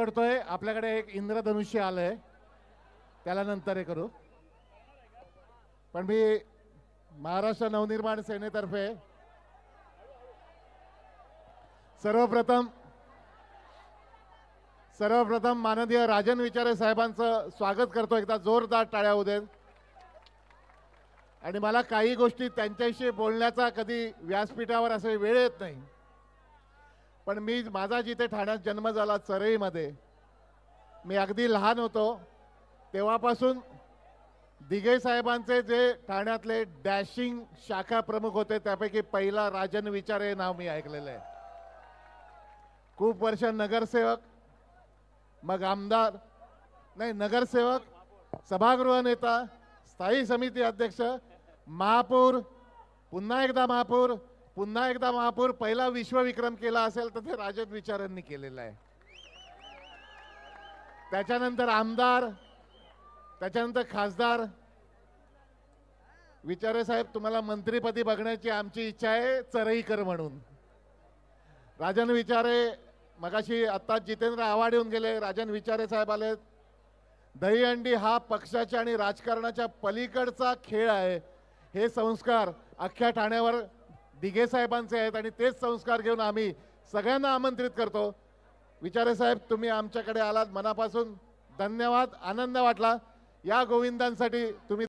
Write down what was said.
पडतोय. आपल्याकडे एक इंद्रधनुष्य आलंय, त्याला नंतर हे करू. पण मी महाराष्ट्र नवनिर्माण सेनेतर्फे सर्वप्रथम माननीय राजन विचारे साहेबांचं स्वागत करतो. एकदा जोरदार टाळ्या होऊ देत. आणि मला काही गोष्टी त्यांच्याशी बोलण्याचा कधी व्यासपीठावर असे वेळ येत नाही, पण माझा जिथे ठाण्यात जन्म झाला चरईमध्ये, मी अगदी लहान होतो तेव्हापासून दिघे साहेबांचे जे ठाण्यातले डॅशिंग शाखा प्रमुख होते त्यापैकी पहिला राजन विचारे नाव मी ऐकलेलं आहे. खूप वर्ष नगरसेवक, मग आमदार, नाही नगरसेवक, सभागृह नेता, स्थायी समिती अध्यक्ष, महापौर, पुन्हा एकदा महापौर, पुन्हा एकदा महापौर. पहिला विश्वविक्रम केला असेल तर ते राजन विचारांनी केलेला आहे. त्याच्यानंतर आमदार, त्याच्यानंतर खासदार. विचारे साहेब, तुम्हाला मंत्रीपदी बघण्याची आमची इच्छा आहे, चरईकर म्हणून. राजन विचारे मगाशी आत्ता जितेंद्र आव्हाड येऊन गेले, राजन विचारे साहेब आलेत. दहीहंडी हा पक्षाच्या आणि राजकारणाच्या पलीकडचा खेळ आहे. हे संस्कार अख्ख्या ठाण्यावर दिघे साहेबांचे आहेत आणि तेच संस्कार घेऊन आम्ही सगळ्यांना आमंत्रित करतो. विचारे साहेब, तुम्ही आमच्याकडे आलात, मनापासून धन्यवाद. आनंद वाटला. या गोविंदांसाठी तुम्ही